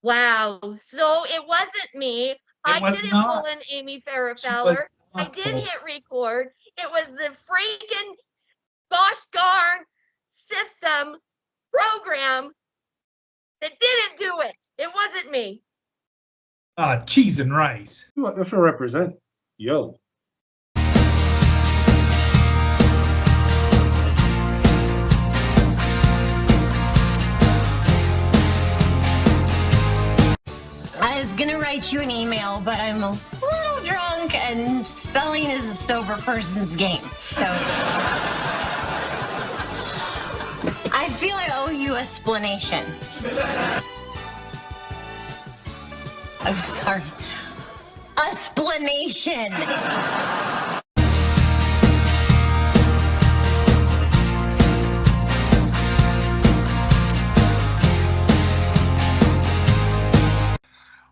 Wow. So it wasn't me. It I was didn't pull not. in Amy Farrah She was Fowler. I not, did folks. hit record. It was the freaking gosh darn system program that didn't do it. It wasn't me. Cheese and rice. That's what represent. Yo. I was gonna write you an email, but I'm a little drunk and spelling is a sober person's game. So I feel I owe you a explanation. I'm sorry. Explanation.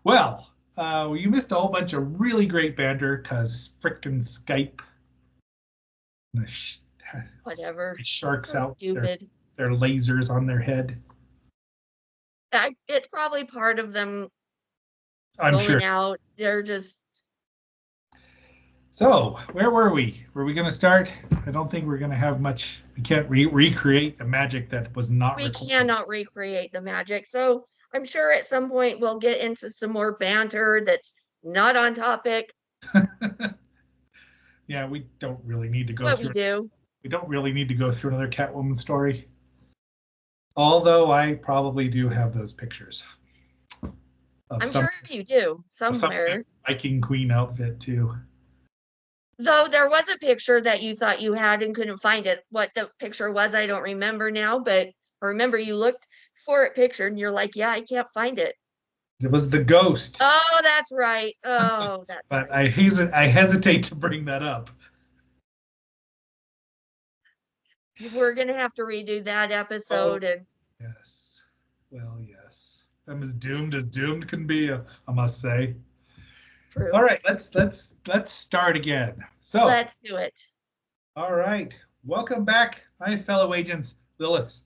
Well, you missed a whole bunch of really great banter because frickin' Skype. Whatever. Sharks So out. stupid. Their lasers on their head. It's probably part of them I'm going sure. out. They're just. So, where were we? Were we going to start? I don't think we're going to have much. We can't recreate the magic that was not We recorded. cannot recreate the magic. So I'm sure at some point we'll get into some more banter that's not on topic. Yeah, we don't really need to go But through. we do. We don't really need to go through another Catwoman story. Although I probably do have those pictures. I'm sure you do somewhere. Some Viking Queen outfit too. Though there was a picture that you thought you had and couldn't find it. What the picture was, I don't remember now, but I remember you looked for a picture and you're like, yeah, I can't find it. It was the ghost. Oh, that's right. Oh, that's but right. I hesitate to bring that up. We're going to have to redo that episode. And yes. Well, yes. I'm as doomed can be, I must say. True. All right, let's start again. So let's do it. All right. Welcome back, my fellow agents, Liliths,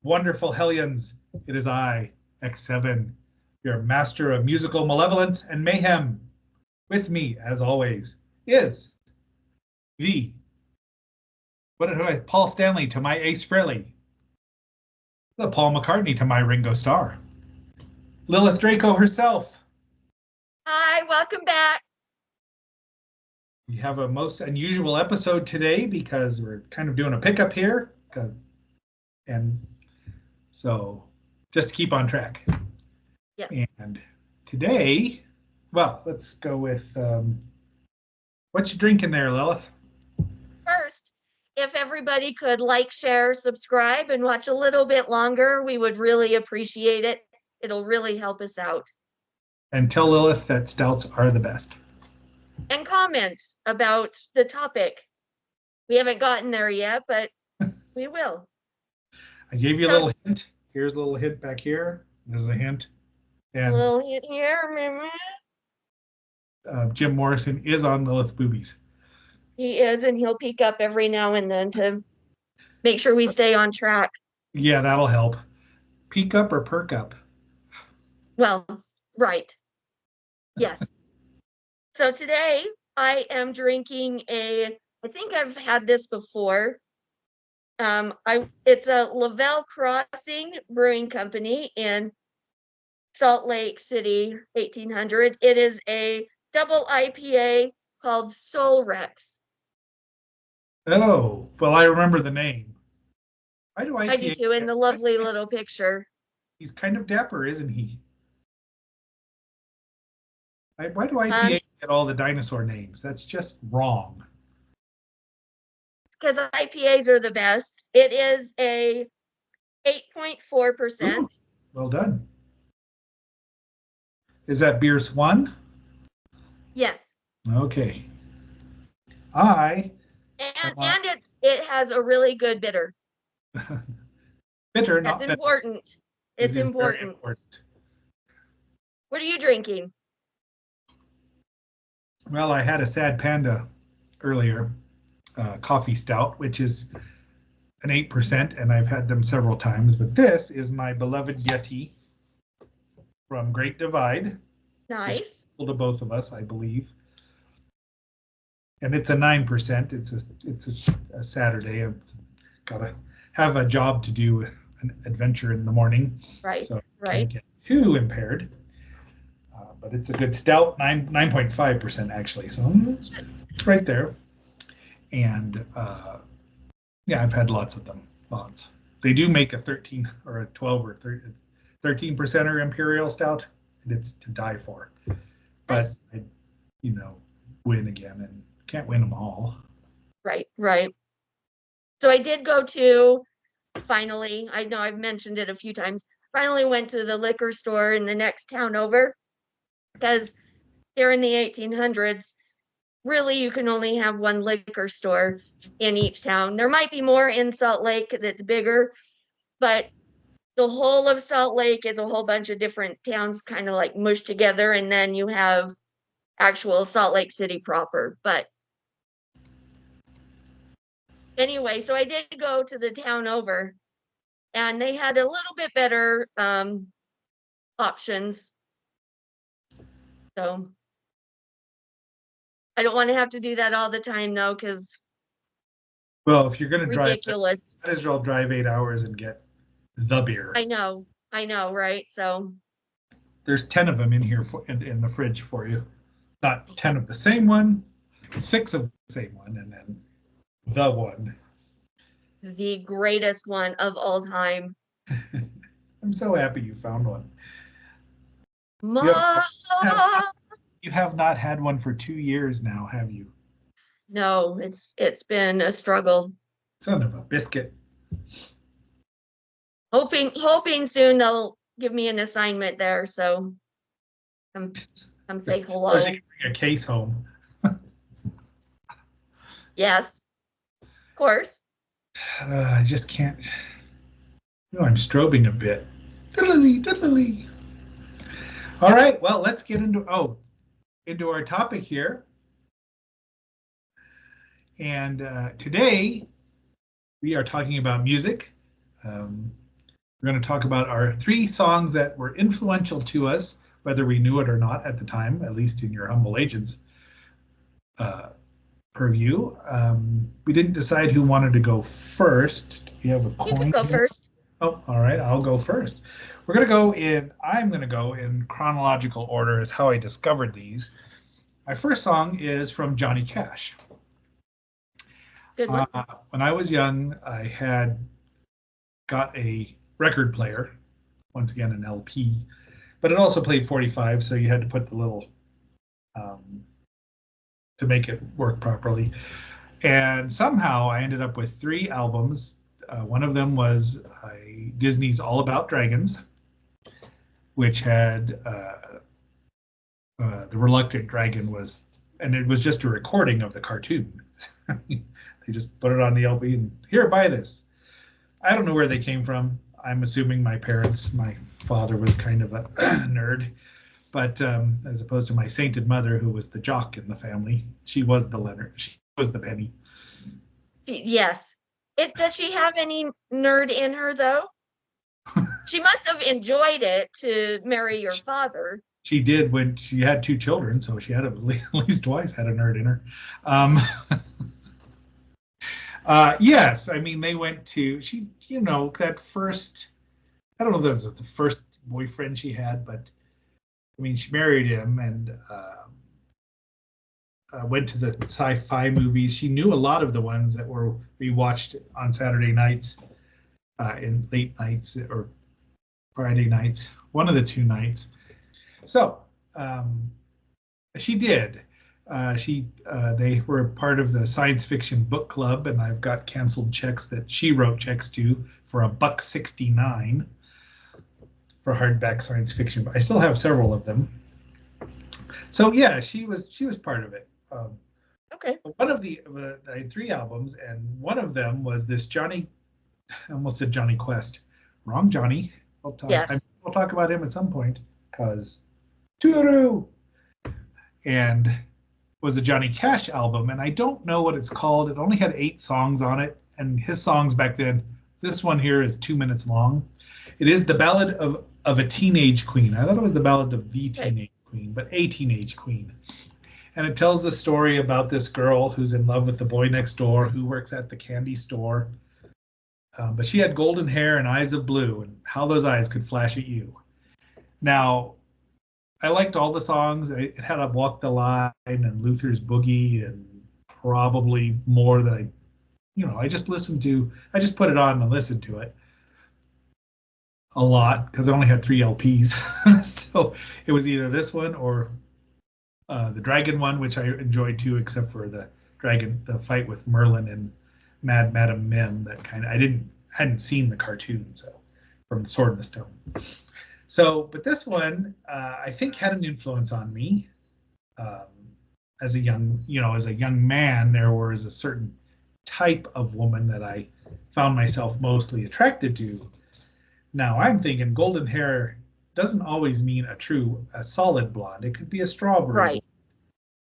wonderful Hellions. It is I, X7, your master of musical malevolence and mayhem. With me, as always, is Paul Stanley to my Ace Frehley, the Paul McCartney to my Ringo Starr, Lilith Draco herself. Hi, welcome back. We have a most unusual episode today because we're kind of doing a pickup here. And so just to keep on track. Yes. And today, well, let's go with what you drinking there, Lilith? First, if everybody could like, share, subscribe, and watch a little bit longer, we would really appreciate it. It'll really help us out. And tell Lilith that stouts are the best. And comments about the topic. We haven't gotten there yet, but we will. I gave you a little hint. Here's a little hint back here. This is a hint. And a little hint here. Jim Morrison is on Lilith's boobies. He is, and he'll peek up every now and then to make sure we stay on track. Yeah, that'll help. Peek up or perk up? Well, right. Yes. So today I am drinking I think I've had this before. It's a Lavelle Crossing Brewing Company in Salt Lake City, 1800. It is a double IPA called Soul Rex. Oh, well, I remember the name. Why do I do too, in the lovely little picture. He's kind of dapper, isn't he? Why do IPAs get all the dinosaur names? That's just wrong. Because IPAs are the best. It is a 8.4%. Well done. Is that Beer Swan? Yes. Okay. And it has a really good bitter. Bitter, not That's important. It's important. What are you drinking? Well, I had a Sad Panda earlier, coffee stout, which is an 8%, and I've had them several times. But this is my beloved Yeti from Great Divide. Nice. To both of us, I believe. And it's a 9%. It's a Saturday. I've got to have a job to do, an adventure in the morning. Right. So Right. can't get too impaired. But it's a good stout, 9.5% actually. So it's right there. And yeah, I've had lots of them. Lots. They do make a 13 or a 12 or 13%er Imperial Stout, and it's to die for. But Nice. I, win again, and can't win them all. Right. Right. So I did go to, finally, I know I've mentioned it a few times, finally went to the liquor store in the next town over, because here in the 1800s, really you can only have one liquor store in each town. There might be more in Salt Lake because it's bigger, but the whole of Salt Lake is a whole bunch of different towns kind of like mushed together, and then you have actual Salt Lake City proper. But anyway, so I did go to the town over, and they had a little bit better options. So I don't want to have to do that all the time though, because Well, if you're going to drive, ridiculous. might as well drive 8 hours and get the beer. I know, right? So There's 10 of them in here in the fridge for you. Not 10 of the same one, 6 of the same one, and then the one. the greatest one of all time. I'm so happy you found one. Ma- You have not had one for 2 years now, have you? No, it's been a struggle. Son of a biscuit. Hoping soon they'll give me an assignment there, so come say hello. Or you can bring a case home. Yes, of course. I just can't. I'm strobing a bit. Diddly, diddly. All right, well, let's get into our topic here. And today we are talking about music. We're going to talk about our 3 songs that were influential to us, whether we knew it or not at the time, at least in your humble agent's purview. We didn't decide who wanted to go first. Do you have a coin? You can go here? first. Oh, all right, I'll go first. I'm going to go in chronological order as how I discovered these. My first song is from Johnny Cash. Good one. When I was young, I had got a record player, once again an LP, but it also played 45, so you had to put the little to make it work properly. And somehow I ended up with 3 albums. One of them was Disney's All About Dragons, which had the Reluctant Dragon and it was just a recording of the cartoon. They just put it on the LP and here, buy this. I don't know where they came from. I'm assuming my parents. My father was kind of a nerd, but as opposed to my sainted mother, who was the jock in the family, she was the Leonard. She was the Penny. Yes. Does she have any nerd in her though? She must have enjoyed it to marry your father. She did when she had 2 children, so she had at least twice had a nerd in her. Yes, I mean, they went to, that first, I don't know if that was the first boyfriend she had, but I mean, she married him and went to the sci-fi movies. She knew a lot of the ones that we watched on Saturday nights, in late nights or Friday nights, one of the 2 nights. So she did. They were part of the science fiction book club, and I've got canceled checks that she wrote checks to for $1.69 for hardback science fiction. I still have several of them. So yeah, she was part of it. Okay. One of the 3 albums, and one of them was this Johnny. I almost said Johnny Quest. Wrong, Johnny. Yes. We'll talk about him at some point because Toodoo. And was a Johnny Cash album, and I don't know what it's called. It only had 8 songs on it, and his songs back then, this one here is 2 minutes long. It is the Ballad of of a teenage queen. I thought it was the ballad of the teenage queen, but a teenage queen. And it tells the story about this girl who's in love with the boy next door who works at the candy store. But she had golden hair and eyes of blue, and how those eyes could flash at you. Now, I liked all the songs. It had a Walk the Line and Luther's Boogie and probably more that I just put it on and listened to it a lot because I only had 3 LPs. So it was either this one or the Dragon one, which I enjoyed too, except for the fight with Merlin and Mad Madam Mim. That kind of hadn't seen the cartoon, so from the Sword and the Stone. So, but this one I think had an influence on me. As a young man, there was a certain type of woman that I found myself mostly attracted to. Now I'm thinking golden hair doesn't always mean a solid blonde. It could be a strawberry. Right.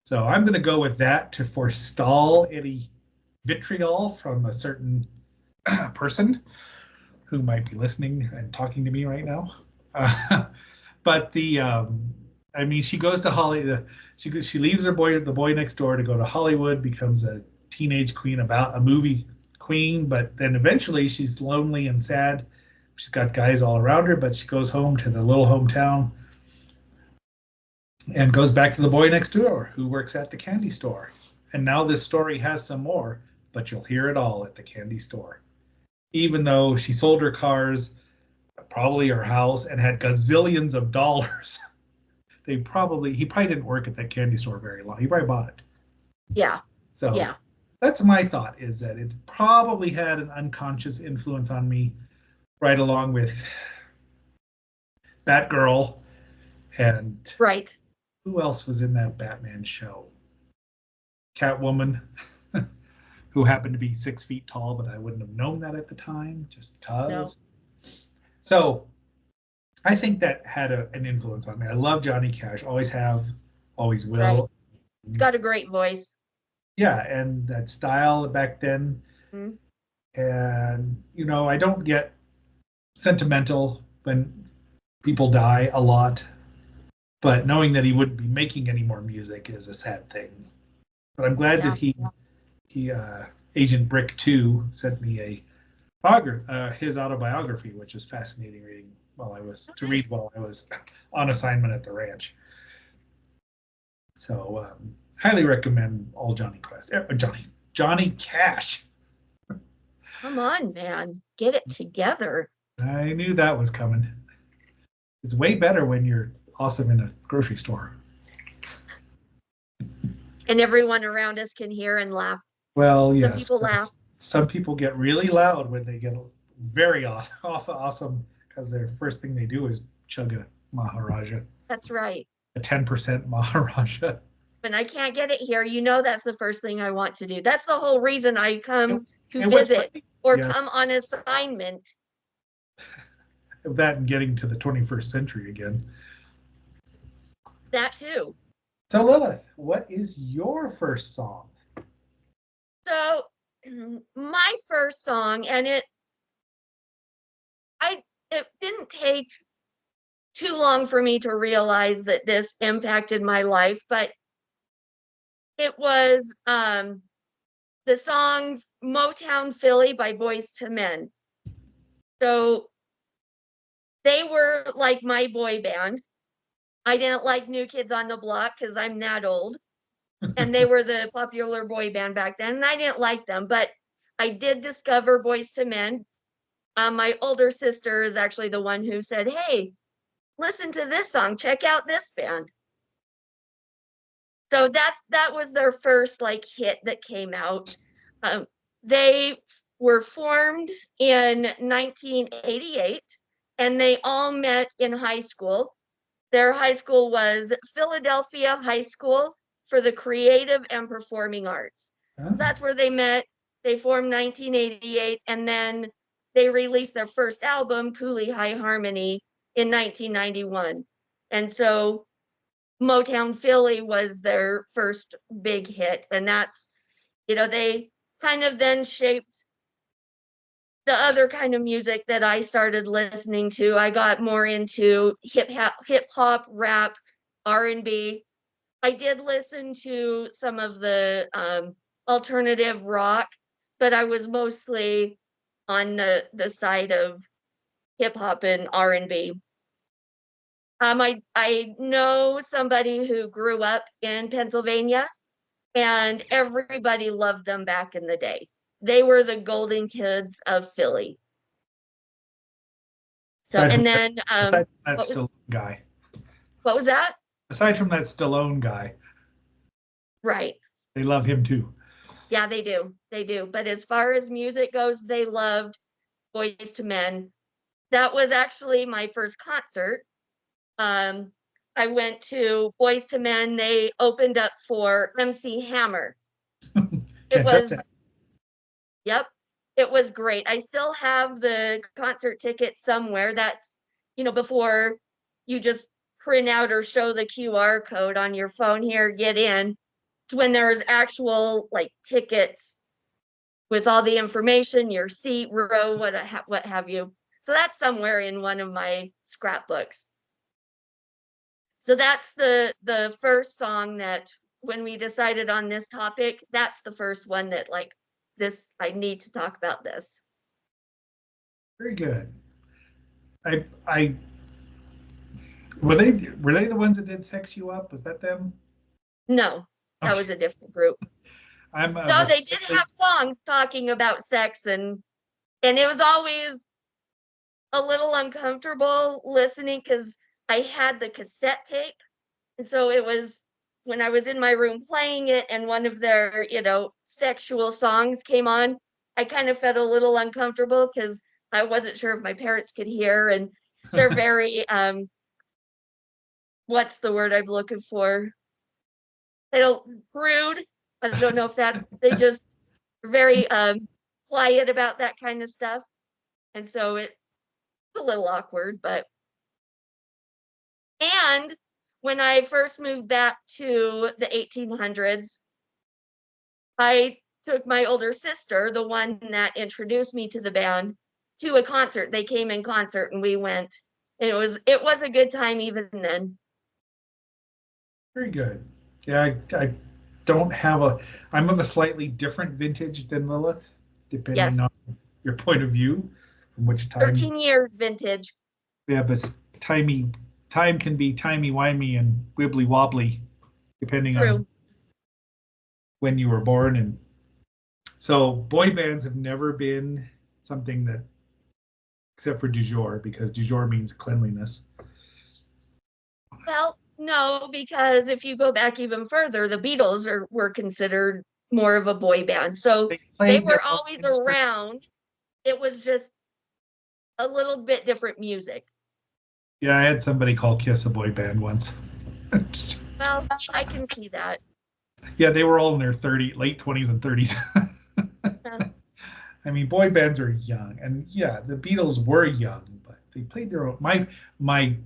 So I'm going to go with that to forestall any vitriol from a certain person who might be listening and talking to me right now. But she goes to Hollywood. She leaves the boy next door to go to Hollywood, becomes a teenage queen, about a movie queen, but then eventually she's lonely and sad. She's got guys all around her, but she goes home to the little hometown and goes back to the boy next door who works at the candy store. And now this story has some more, but you'll hear it all at the candy store. Even though she sold her cars, probably her house, and had gazillions of dollars. He probably didn't work at that candy store very long. He probably bought it. Yeah. So yeah. That's my thought, is that it probably had an unconscious influence on me, right along with Batgirl and Right. Who else was in that Batman show? Catwoman, who happened to be 6 feet tall, but I wouldn't have known that at the time, just cause. No. So I think that had an influence on me. I love Johnny Cash, always have, always will. Right. He's got a great voice. Yeah, and that style back then. Mm-hmm. And, I don't get sentimental when people die a lot, but knowing that he wouldn't be making any more music is a sad thing. But I'm glad that he Agent Brick 2 sent me his autobiography, which is fascinating reading while I was on assignment at the ranch. So highly recommend all Johnny Cash. Come on, man, get it together. I knew that was coming. It's way better when you're awesome in a grocery store. And everyone around us can hear and laugh. Well, yes. Some people laugh. Some people get really loud when they get very awesome, because the first thing they do is chug a Maharaja. That's right. A 10% Maharaja. When I can't get it here, that's the first thing I want to do. That's the whole reason I come to visit or come on assignment. That and getting to the 21st century again. That too. So Lilith, what is your first song? So my first song, and it didn't take too long for me to realize that this impacted my life, but it was the song Motown Philly by Boyz II Men. So they were like my boy band. I didn't like New Kids on the Block because I'm that old. And they were the popular boy band back then. And I didn't like them, but I did discover Boyz II Men. My older sister is actually the one who said, hey, listen to this song. Check out this band. So that was their first hit that came out. They were formed in 1988, and they all met in high school. Their high school was Philadelphia High School for the Creative and Performing Arts. Oh. That's where they met. They formed 1988, and then they released their first album, Cooley High Harmony, in 1991. And so Motown Philly was their first big hit. And that's, they kind of then shaped the other kind of music that I started listening to, I got more into hip hop, rap, R&B. I did listen to some of the alternative rock, but I was mostly on the side of hip hop and R&B. I know somebody who grew up in Pennsylvania, and everybody loved them back in the day. They were the golden kids of Philly. So, Aside from and then aside from that what was Stallone guy. what was that? Aside from that Stallone guy, Right. they love him too. Yeah, they do. They do. But as far as music goes, they loved Boyz II Men. That was actually my first concert. I went to Boyz II Men. They opened up for MC Hammer. It Can't touch that. was, yep, it was great. I still have the concert ticket somewhere. That's, before you just print out or show the QR code on your phone here, get in. It's when there's actual like tickets with all the information, your seat, row, what have you. So that's somewhere in one of my scrapbooks. So that's the first song that when we decided on this topic, that's the first one that like this, I need to talk about this. Very good. I were they the ones that did Sex You Up? Was that them? No, that Okay. was a different group. I'm No, they did have songs talking about sex and it was always a little uncomfortable listening because I had the cassette tape. And so it was when I was in my room playing it and one of their, sexual songs came on, I kind of felt a little uncomfortable because I wasn't sure if my parents could hear. And they're very, what's the word I'm looking for? They don't rude. I don't know if they just very quiet about that kind of stuff. And so it's a little awkward, and when I first moved back to the 1800s, I took my older sister, the one that introduced me to the band, to a concert. They came in concert and we went. And it was a good time even then. very good. Yeah, I don't have I'm of a slightly different vintage than Lilith, depending Yes. on your point of view, from which time. 13 years vintage. Yeah, but time can be timey-wimey and wibbly-wobbly, depending on True. when you were born. And so boy bands have never been something that, except for du jour, because du jour means cleanliness. Well, no, because if you go back even further, the Beatles were considered more of a boy band. So they played their were own always instruments. around. It was just a little bit different music. Yeah, I had somebody call Kiss a boy band once. Well, I can see that. Yeah, they were all in their late 20s and 30s. I mean, boy bands are young, and yeah, the Beatles were young, but they played their own. My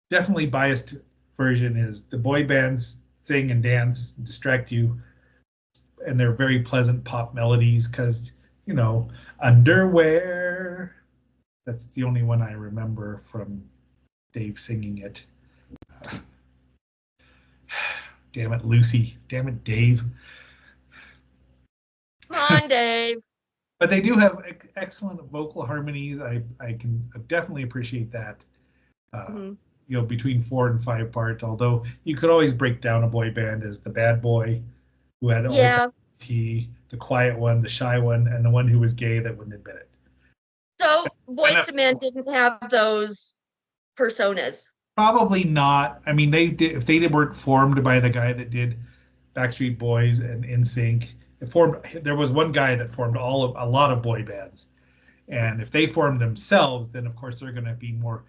definitely biased version is the boy bands sing and dance, and distract you, and they're very pleasant pop melodies because Underwear. That's the only one I remember from Dave singing it. Damn it, Lucy. Damn it, Dave. Come on, Dave. But they do have excellent vocal harmonies. I can definitely appreciate that. Between 4 and 5 part. Although you could always break down a boy band as the bad boy, who had always tea, the quiet one, the shy one, and the one who was gay that wouldn't admit it. So Boyz II Men didn't have those personas. Probably not. I mean, they did. If they weren't formed by the guy that did Backstreet Boys and NSYNC, there was one guy that formed a lot of boy bands, and if they formed themselves, then of course they're going to be more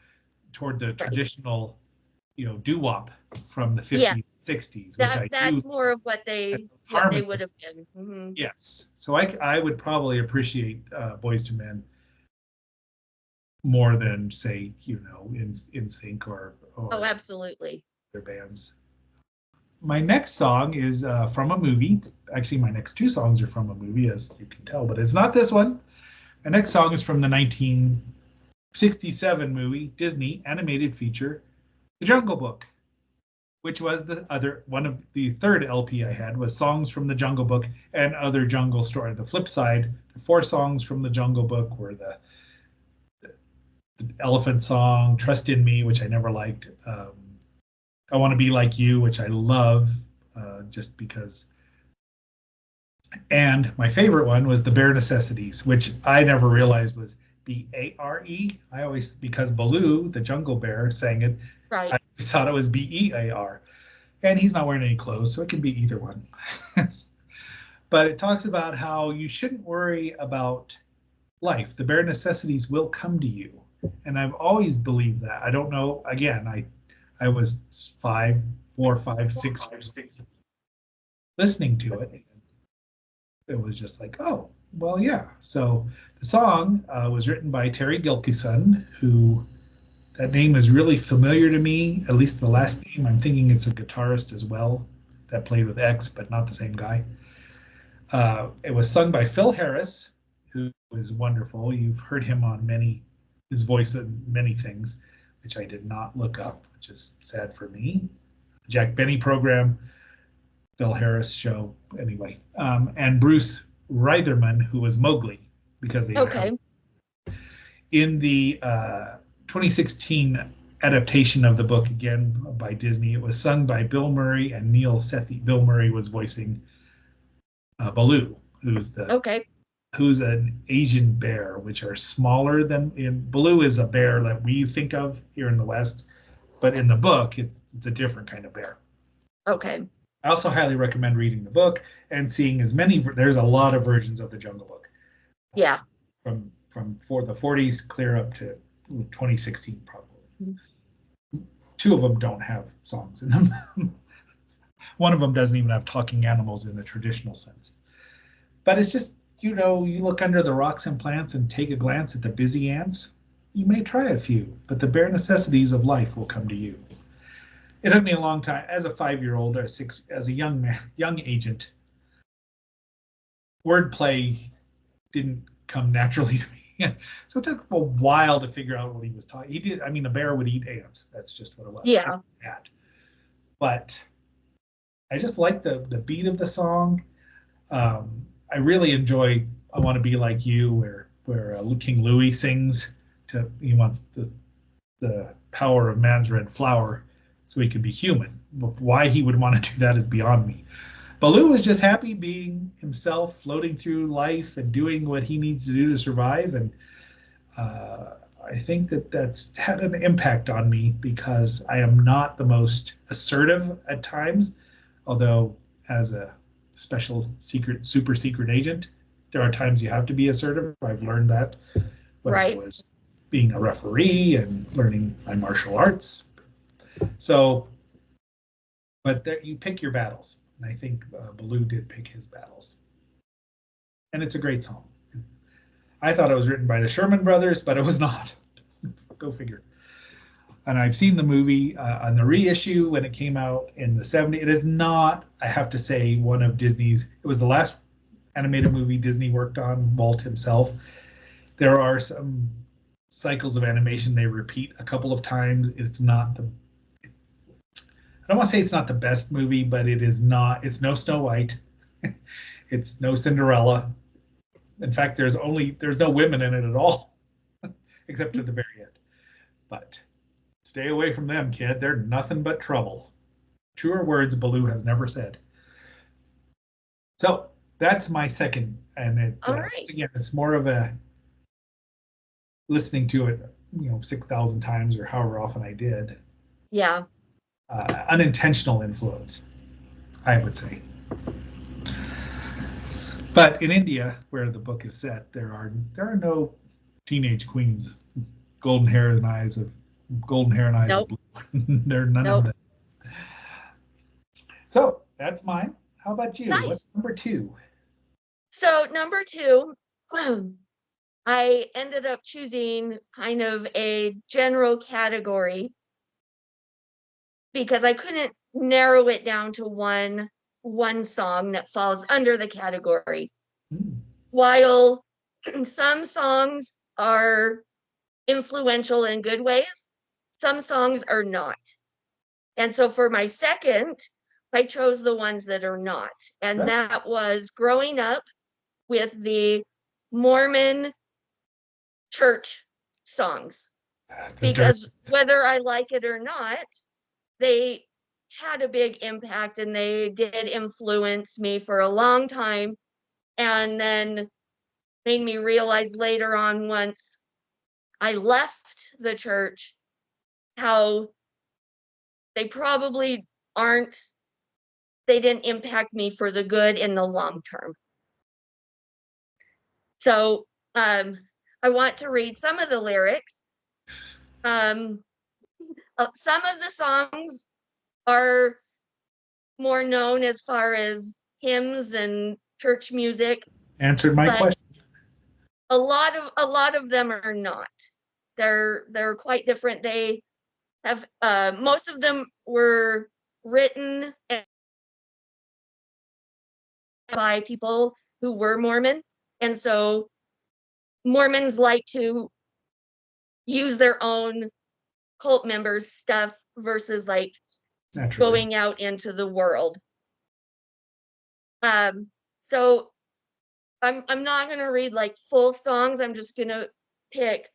toward the traditional, doo-wop from the 50s, 60s. That's more of what they would have been. Mm-hmm. Yes, so I would probably appreciate Boyz II Men more than say NSYNC or oh, absolutely, their bands. my next song is from a movie. Actually, my next two songs are from a movie, as you can tell, but it's not this one. My next song is from the 1967 movie, Disney animated feature, The Jungle Book, which was the other one of the third LP I had was songs from The Jungle Book and other jungle story. The flip side, the 4 songs from The Jungle Book were the Elephant Song, Trust in Me, which I never liked. I Want to Be Like You, which I love, just because. And my favorite one was The Bare Necessities, which I never realized was B-A-R-E. I always, because Baloo, the jungle bear, sang it, Right. I thought it was B-E-A-R. And he's not wearing any clothes, so it can be either one. But it talks about how you shouldn't worry about life. The bare necessities will come to you. And I've always believed that. I don't know. Again, I was 4, 5, 6 years listening to it. It was just like, oh, well, yeah. So the song was written by Terry Gilkyson, who that name is really familiar to me, at least the last name. I'm thinking it's a guitarist as well that played with X, but not the same guy. It was sung by Phil Harris, who is wonderful. You've heard him on his voice in many things, which I did not look up, which is sad for me. Jack Benny program, Phil Harris show, anyway. And Bruce Reitherman, who was Mowgli, because they Okay. in the 2016 adaptation of the book, again by Disney, it was sung by Bill Murray and Neil Sethi. Bill Murray was voicing Baloo, Okay. who's an Asian bear, which are smaller than Baloo is a bear that we think of here in the West, but in the book, it's a different kind of bear. Okay. I also highly recommend reading the book and seeing there's a lot of versions of the Jungle Book. Yeah. From the 40s clear up to 2016, probably. Mm-hmm. 2 of them don't have songs in them. One of them doesn't even have talking animals in the traditional sense. But it's just, you look under the rocks and plants and take a glance at the busy ants. You may try a few, but the bare necessities of life will come to you. It took me a long time as a 5-year-old or as a young agent. Wordplay didn't come naturally to me. So it took a while to figure out what he was talking. He did. I mean, a bear would eat ants. That's just what it was. Yeah. But I just like the beat of the song. I really enjoy "I Want to Be Like You," where King Louie sings he wants the power of man's red flower so he could be human. But why he would want to do that is beyond me. Baloo was just happy being himself, floating through life and doing what he needs to do to survive. And I think that's had an impact on me because I am not the most assertive at times, although as a super secret agent, there are times you have to be assertive. I've learned that when I was being a referee and learning my martial arts. So, but you pick your battles. And I think Baloo did pick his battles. And it's a great song. I thought it was written by the Sherman Brothers, but it was not. Go figure. And I've seen the movie on the reissue when it came out in the 70s. It is not, I have to say, one of Disney's. It was the last animated movie Disney worked on, Walt himself. There are some cycles of animation they repeat a couple of times. It's not I don't want to say it's not the best movie, but it's no Snow White. It's no Cinderella. In fact, there's no women in it at all, except at the very end. But stay away from them, kid. They're nothing but trouble. Truer words Baloo has never said. So that's my second. And again, it's more of a listening to it, 6,000 times or however often I did. Yeah. Unintentional influence, I would say. But in India, where the book is set, there are no teenage queens, golden hair and eyes of blue. There are none of them. So that's mine. How about you? Nice. What's number 2? So number 2, I ended up choosing kind of a general category because I couldn't narrow it down to one song that falls under the category. Hmm. While some songs are influential in good ways, some songs are not. And so for my second, I chose the ones that are not. And Okay. that was growing up with the Mormon church songs. The Because whether I like it or not, they had a big impact and they did influence me for a long time. And then made me realize later on, once I left the church, how they probably they didn't impact me for the good in the long term. So I want to read some of the lyrics. Some of the songs are more known as far as hymns and church music. Answered my but question. A lot of them are not. They're quite different. They have most of them were written by people who were Mormon, and so Mormons like to use their own cult members' stuff versus like Naturally. going out into the world. So I'm not going to read like full songs. I'm just going to pick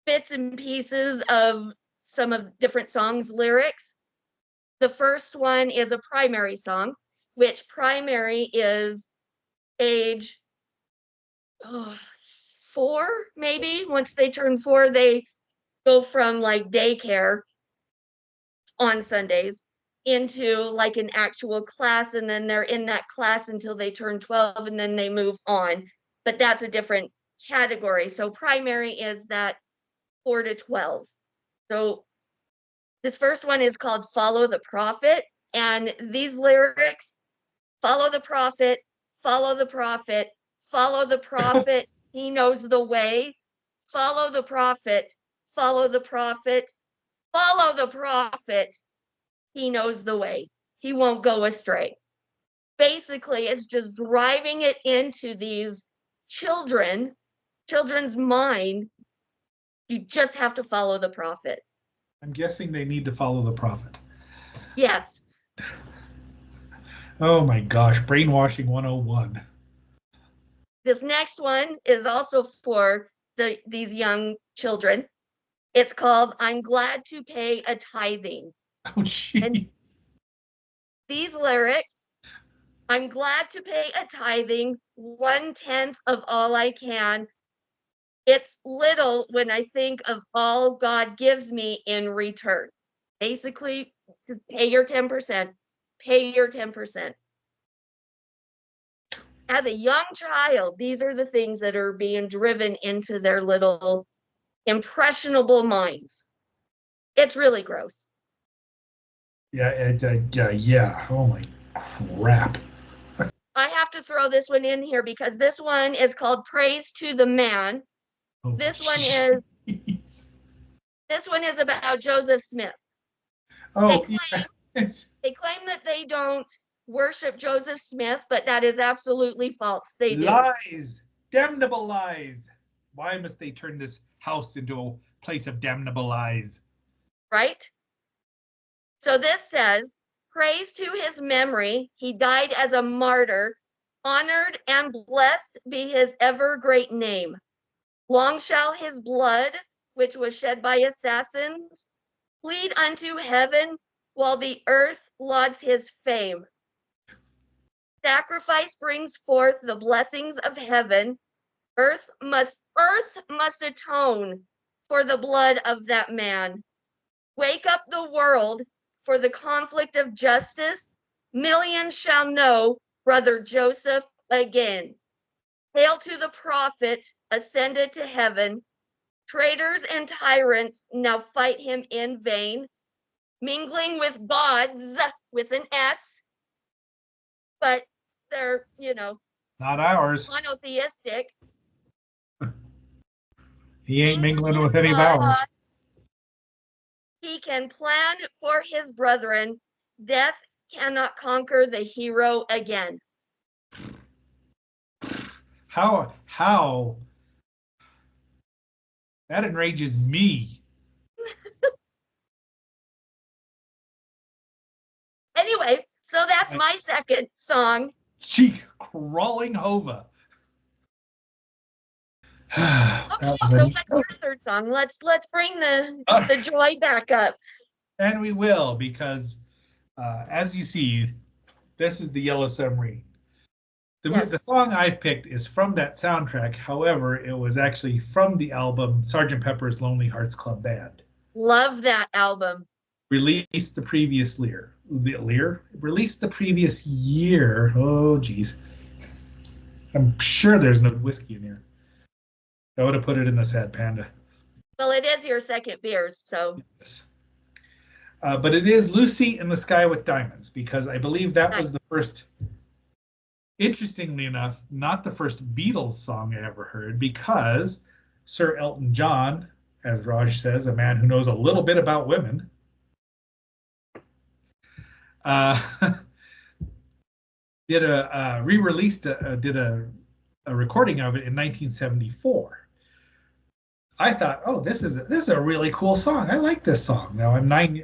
bits and pieces of some of different songs' lyrics. The first one is a primary song, which primary is age 4, maybe. Once they turn 4, they go from like daycare on Sundays into like an actual class, and then they're in that class until they turn 12, and then they move on. But that's a different category. So primary is that 4 to 12. So this first one is called Follow the Prophet, and these lyrics: follow the prophet, follow the prophet, follow the prophet, he knows the way. Follow the prophet, follow the prophet, follow the prophet, he knows the way. He won't go astray. Basically, it's just driving it into these children's mind. You just have to follow the prophet. I'm guessing they need to follow the prophet. Yes. Oh my gosh, brainwashing 101. This next one is also for these young children. It's called I'm Glad to Pay a Tithing. Oh, jeez. These lyrics: I'm glad to pay a tithing, 1/10 of all I can. It's little when I think of all God gives me in return. Basically, pay your 10%. Pay your 10%. As a young child, these are the things that are being driven into their little impressionable minds. It's really gross. Yeah, yeah. Oh my crap. I have to throw this one in here because this one is called Praise to the Man. Oh, This one jeez. is about Joseph Smith. Oh, They claim that they don't worship Joseph Smith, but that is absolutely false. They do. lies, damnable lies. Why must they turn this house into a place of damnable lies? Right? So this says, praise to his memory. He died as a martyr. Honored and blessed be his ever great name. Long shall his blood, which was shed by assassins, plead unto heaven while the earth lauds his fame. Sacrifice brings forth the blessings of heaven. Earth must atone for the blood of that man. Wake up the world for the conflict of justice. Millions shall know brother Joseph again. Hail to the prophet ascended to heaven. Traitors and tyrants now fight him in vain, mingling with gods with an S, but they're, Not ours. monotheistic. He ain't mingling with any of ours. He can plan for his brethren. Death cannot conquer the hero again. How that enrages me. Anyway, so that's my second song. Cheek crawling Hova. Okay, so what's your third song? Let's bring the joy back up. And we will, because as you see, this is the Yellow Submarine. The song I've picked is from that soundtrack. However, it was actually from the album Sgt. Pepper's Lonely Hearts Club Band. Love that album. Released the previous year. Released the previous year. Oh, geez. I'm sure there's no whiskey in here. I would have put it in the Sad Panda. Well, it is your second beers, so. Yes. But it is Lucy in the Sky with Diamonds, because I believe that was the first, interestingly enough, not the first Beatles song I ever heard, because Sir Elton John, as Raj says, a man who knows a little bit about women, did a re-released, did a recording of it in 1974. I thought, oh, this is a really cool song. I like this song. Now I'm 9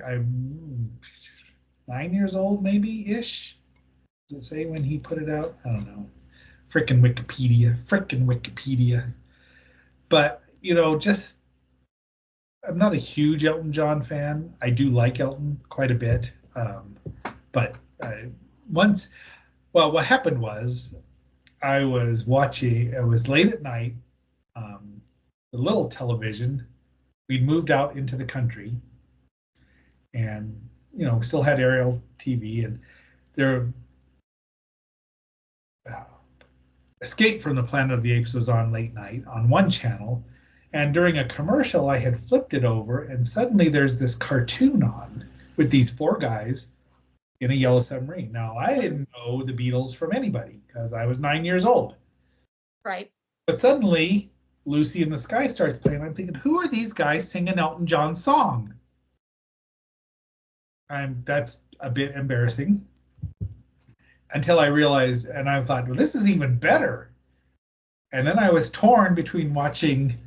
years old, maybe ish. Does it say when he put it out? I don't know. Frickin' Wikipedia. But just I'm not a huge Elton John fan. I do like Elton quite a bit, but what happened was I was watching. It was late at night. The little television, we'd moved out into the country, and still had aerial TV, and there Escape from the Planet of the Apes was on late night on one channel, and during a commercial I had flipped it over, and suddenly there's this cartoon on with these four guys in a yellow submarine. Now I didn't know the Beatles from anybody because I was 9 years old. Right. But suddenly Lucy in the Sky starts playing. I'm thinking, who are these guys singing Elton John's song? That's a bit embarrassing. Until I realized, and I thought, well, this is even better. And then I was torn between watching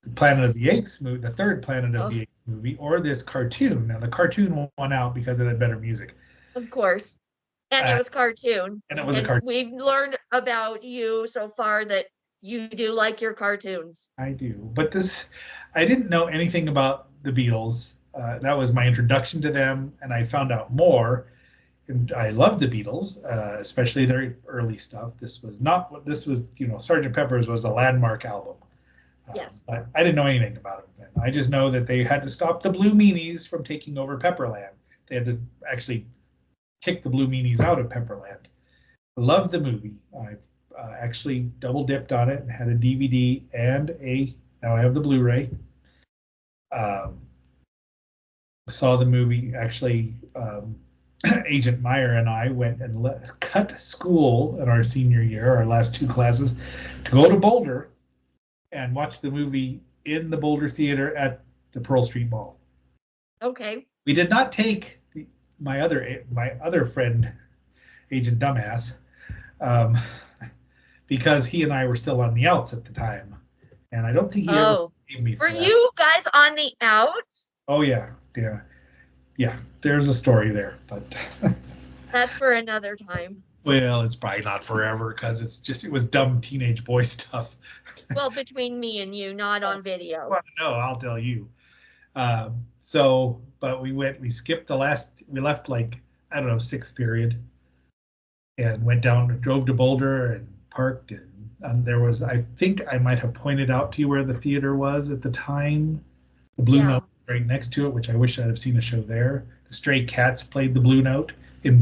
the Planet of the Apes movie, the third Planet of the Apes movie, or this cartoon. Now the cartoon won out because it had better music. Of course. And it was cartoon. And it was a cartoon. We've learned about you so far that you do like your cartoons. I do. But I didn't know anything about the Beatles. That was my introduction to them, and I found out more. And I love the Beatles, especially their early stuff. This was Sgt. Pepper's was a landmark album. Yes. But I didn't know anything about them then. I just know that they had to stop the Blue Meanies from taking over Pepperland. They had to actually kick the Blue Meanies out of Pepperland. I love the movie. I actually double dipped on it and had a DVD and now I have the Blu-ray. Saw the movie, actually. Agent Meyer and I went and cut school in our senior year, our last two classes, to go to Boulder and watch the movie in the Boulder Theater at the Pearl Street Mall. Okay. We did not take my other friend, Agent Dumbass, because he and I were still on the outs at the time, and I don't think he ever gave me. Were you guys on the outs? Oh yeah. Yeah, there's a story there, but that's for another time. Well, it's probably not forever because it was dumb teenage boy stuff. Well, between me and you, not on video. Well, no, I'll tell you. But we skipped we left sixth period and drove to Boulder and parked, and there was, I think I might have pointed out to you where the theater was at the time, the Blue Note. Right next to it, which I wish I'd have seen a show there. The Stray Cats played the Blue Note in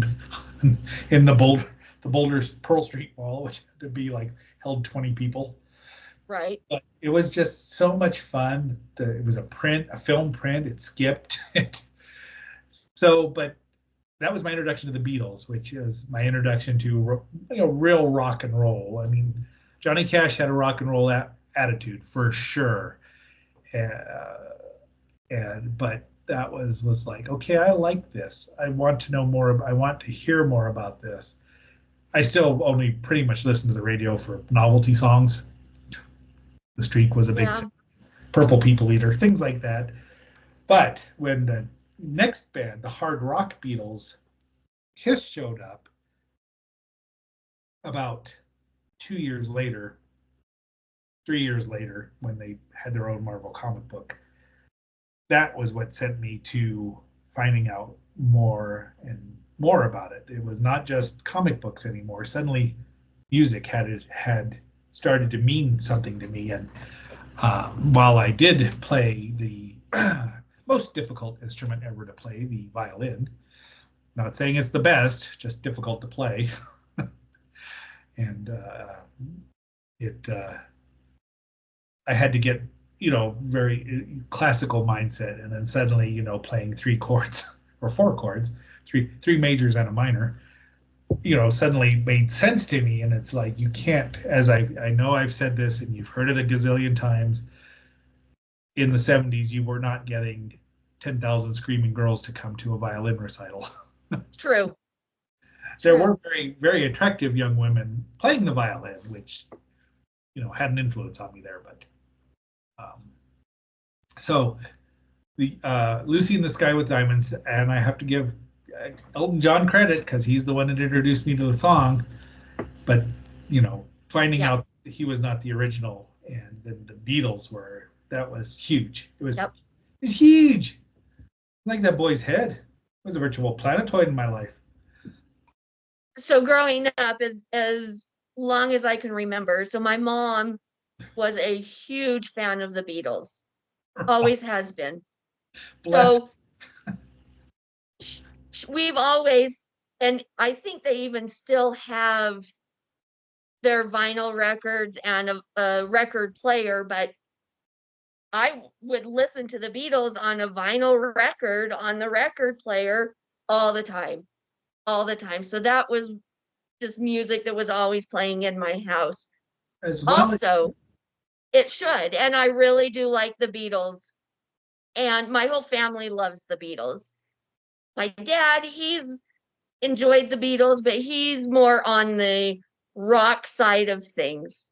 the Boulder's Pearl Street Mall, which had to be held 20 people. Right. But it was just so much fun. It was a film print. It skipped. But that was my introduction to the Beatles, which is my introduction to real rock and roll. I mean, Johnny Cash had a rock and roll attitude for sure. But that was like, okay, I like this. I want to know more. I want to hear more about this. I still only pretty much listen to the radio for novelty songs. The Streak was a big Yeah. thing. Purple People Eater, things like that. But when the next band, the hard rock Beatles, Kiss showed up about 2 years later, 3 years later, when they had their own Marvel comic book, that was what sent me to finding out more and more about it. It was not just comic books anymore. Suddenly, music had started to mean something to me. And while I did play the most difficult instrument ever to play, the violin, not saying it's the best, just difficult to play, and I had to get, very classical mindset, and then suddenly, playing 3 chords or 4 chords, three majors and a minor, suddenly made sense to me. And it's like, you can't, as I know I've said this and you've heard it a gazillion times, in the 70s, you were not getting 10,000 screaming girls to come to a violin recital. It's true. There True. were very, very attractive young women playing the violin, which, had an influence on me there. But so the Lucy in the Sky with Diamonds, and I have to give Elton John credit because he's the one that introduced me to the song. But finding Yeah. out that he was not the original, and then the Beatles were, that was huge. It was, Yep. it's huge. Like that boy's head. It was a virtual planetoid in my life. So growing up, as long as I can remember, so my mom was a huge fan of the Beatles. Always has been. Bless. So we've always, and I think they even still have their vinyl records and a record player, but I would listen to the Beatles on a vinyl record on the record player all the time. All the time. So that was just music that was always playing in my house. As well as Also, it should. And I really do like the Beatles. And my whole family loves the Beatles. My dad, he's enjoyed the Beatles, but he's more on the rock side of things.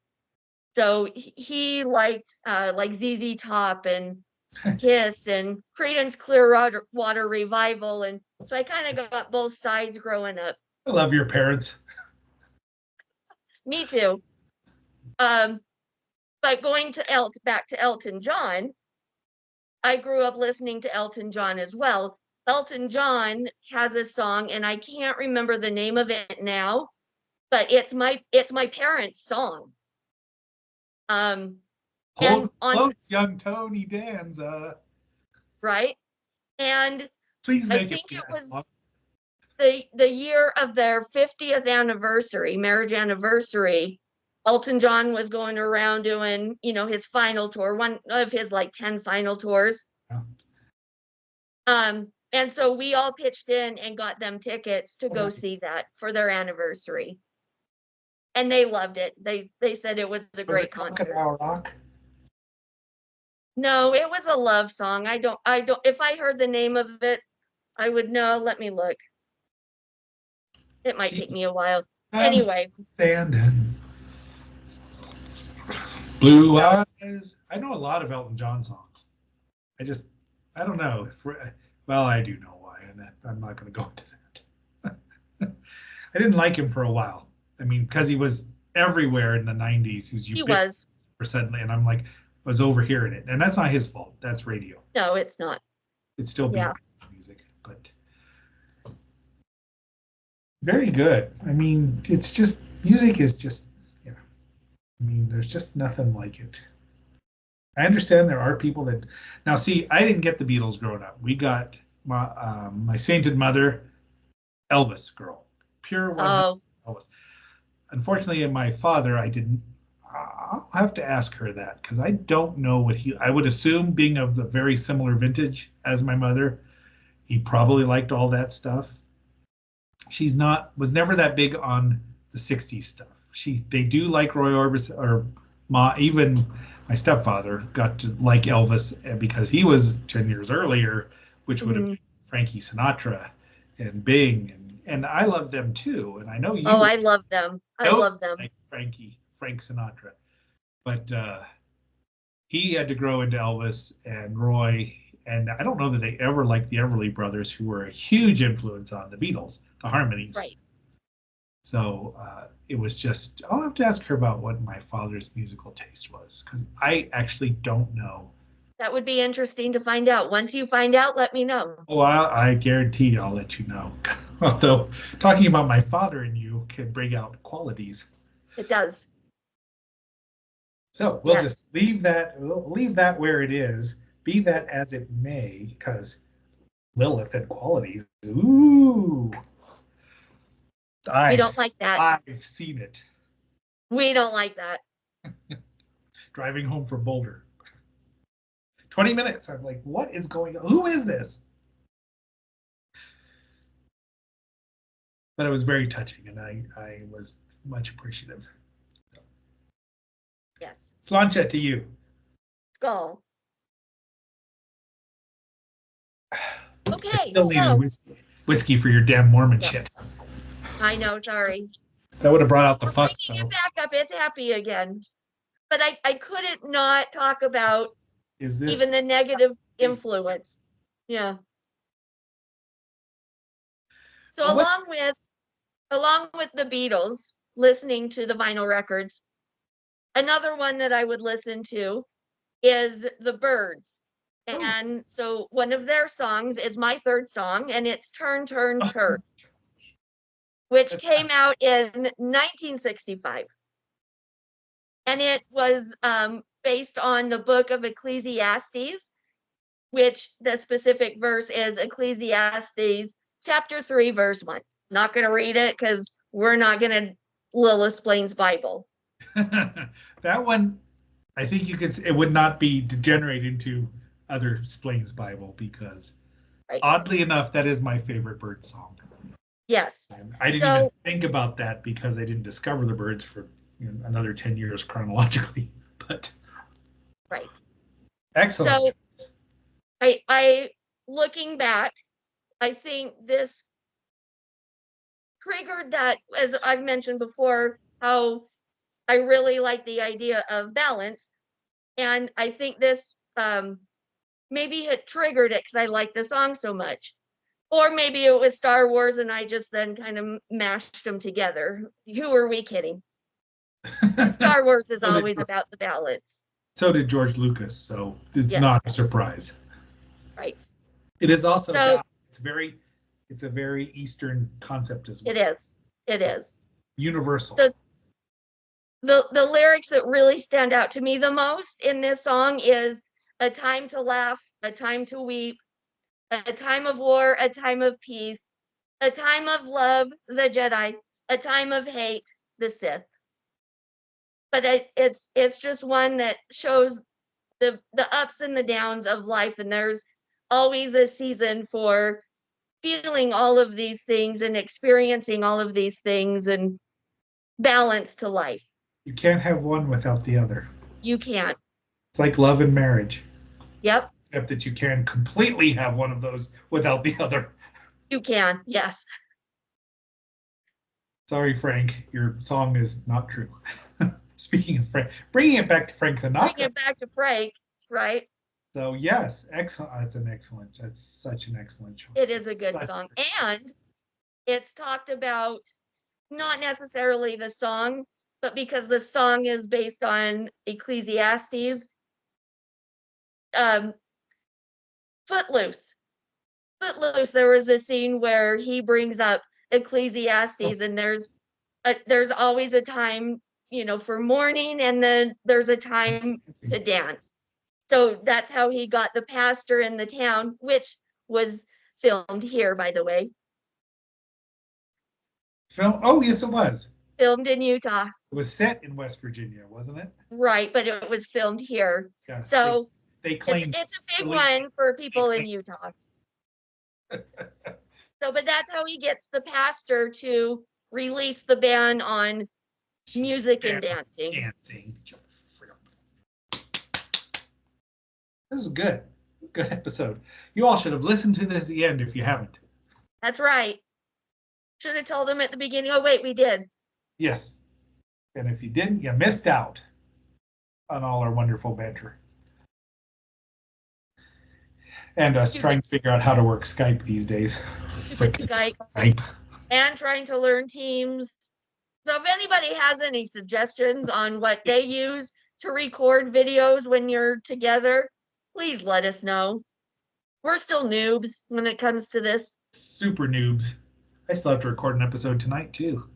So he likes like ZZ Top and Kiss and Creedence Clearwater Revival. And so I kind of got both sides growing up. I love your parents. Me too. But going to back to Elton John, I grew up listening to Elton John as well. Elton John has a song, and I can't remember the name of it now, but it's my parents' song. Hold And on close, young Tony Danza. right, and Please I make think be it that was song. the year of their 50th anniversary, marriage anniversary. Elton John was going around doing, his final tour, one of his like 10 final tours. Yeah. And so we all pitched in and got them tickets to Oh, go nice. see that for their anniversary. And they loved it. They said it was a Was great it concert. Crocodile Rock? No, it was a love song. I don't, if I heard the name of it, I would know. Let me look. It might take me a while. I'm Anyway, standing. Blue Eyes. I know a lot of Elton John songs. I don't know. Well, I do know why, and I'm not going to go into that. I didn't like him for a while. I mean, because he was everywhere in the 90s. he was. Suddenly, and I'm like, was overhearing it. And that's not his fault. That's radio. No, it's not. It's still being Yeah. music, but very good. I mean, it's just, music is just, I mean, there's just nothing like it. I understand there are people that, now see, I didn't get the Beatles growing up. We got my sainted mother, Elvis girl, pure 100% Oh, Elvis. Unfortunately, my father, I'll have to ask her that because I don't know what I would assume, being of a very similar vintage as my mother, he probably liked all that stuff. Was never that big on the 60s stuff. They do like Roy Orbison, or even my stepfather got to like Elvis because he was 10 years earlier which would have been Frankie Sinatra and Bing, and I love them too. And I know you. Oh, I love them. I don't love them. like Frank Sinatra, but he had to grow into Elvis and Roy. And I don't know that they ever liked the Everly Brothers, who were a huge influence on the Beatles, the harmonies. Right. So it was just, I'll have to ask her about what my father's musical taste was, because I actually don't know. That would be interesting to find out. Once you find out, let me know. Oh, I guarantee I'll let you know. Although talking about my father and you can bring out qualities. It does. So we'll Yes. just leave that where it is, be that as it may, because Lilith and qualities. Ooh. We don't like that. I've seen it. We don't like that. Driving home from Boulder. 20 minutes. I'm like, what is going on? Who is this? But it was very touching, and I was much appreciative. Yes. Slancha, to you. Skull. I Okay, still needed so whiskey for your damn Mormon Yeah. shit. I know, sorry. That would have brought out the We're fuck. bringing it back up. It's happy again. But I couldn't not talk about Is this even the negative influence. Yeah. So Well, what- along with the Beatles, listening to the vinyl records, another one that I would listen to is the Byrds. Oh. And so one of their songs is my third song, and it's Turn, Turn, Turn, which came out in 1965. And it was based on the book of Ecclesiastes, which the specific verse is Ecclesiastes chapter 3, verse 1. Not going to read it because we're not going to Lilith Explains Bible. that one, I think you could. It would not be degenerate into other Explains Bible, because Right. oddly enough, that is my favorite Bird song. Yes. And I didn't even think about that because I didn't discover the Birds for another 10 years chronologically. But Right. excellent. So I looking back, I think this triggered that, as I've mentioned before, how I really like the idea of balance. And I think this maybe it triggered it because I like the song so much. Or maybe it was Star Wars and I just then kind of mashed them together. Who are we kidding? Star Wars is always about the balance. So did George Lucas, so it's Yes. not a surprise. Right. It is also So- it's a very Eastern concept as well. It is. It is. Universal. So the lyrics that really stand out to me the most in this song is a time to laugh, a time to weep, a time of war, a time of peace, a time of love, the Jedi, a time of hate, the Sith. But it's just one that shows the ups and the downs of life, and there's always a season for feeling all of these things and experiencing all of these things, and balance to life. You can't have one without the other. You can't. It's like love and marriage, Yep, except that you can completely have one of those without the other. you can. Yes. Sorry, Frank, your song is not true. Speaking of Frank, bringing it back to Frank Bring Sinatra. it back to Frank, right? So yes, excellent. That's such an excellent choice. It is a good Such- song. And it's talked about, not necessarily the song, but because the song is based on Ecclesiastes. Footloose. Footloose, there was a scene where he brings up Ecclesiastes, and there's always a time, for mourning, and then there's a time to dance. So that's how he got the pastor in the town, which was filmed here, by the way, Oh, yes, it was. filmed in Utah. It was set in West Virginia, wasn't it? Right, but it was filmed here. Yes. So they it's, claimed it's a big believe- one for people in Utah. So, but that's how he gets the pastor to release the ban on music and dancing. dancing. This is good. Good episode. You all should have listened to this at the end if you haven't. That's right. Should have told him at the beginning. Oh, wait, we did. Yes. And if you didn't, you missed out on all our wonderful banter. And us trying to figure out how to work Skype these days. Stupid Frickin' Skype. And trying to learn Teams. So if anybody has any suggestions on what they use to record videos when you're together, please let us know. We're still noobs when it comes to this. Super noobs. I still have to record an episode tonight, too.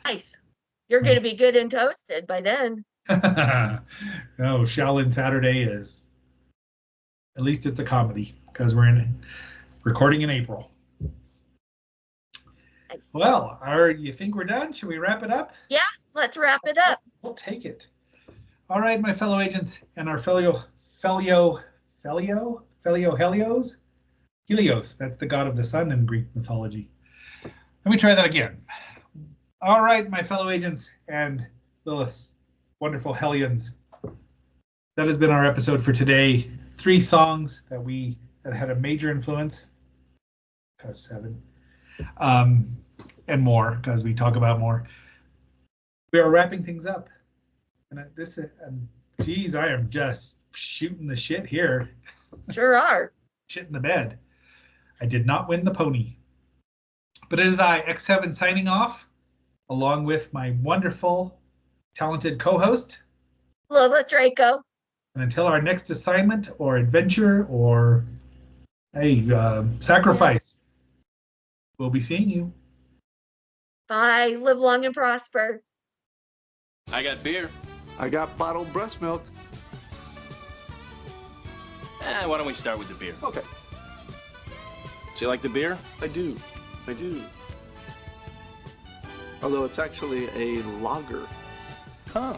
Nice. You're going to be good and toasted by then. No, Shaolin Saturday is, at least it's a comedy because we're recording in April. Nice. Well, you think we're done? Should we wrap it up? Let's wrap it up. We'll take it. All right, my fellow agents and our Helios. That's the god of the sun in Greek mythology. Let me try that again. All right, my fellow agents and Lilith, wonderful Hellions. That has been our episode for today. 3 songs that had a major influence. Because 7. And more, because we talk about more. We are wrapping things up. And geez, I am just shooting the shit here. Sure are. Shit in the bed. I did not win the pony. But it is I, X7, signing off, along with my wonderful, talented co-host. Lola Draco. And until our next assignment or adventure or sacrifice, we'll be seeing you. Bye. Live long and prosper. I got beer. I got bottled breast milk. Why don't we start with the beer? Okay. Do you like the beer? I do. Although it's actually a lager. Huh.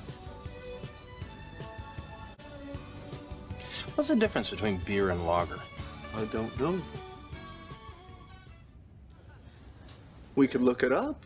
What's the difference between beer and lager? I don't know. We could look it up.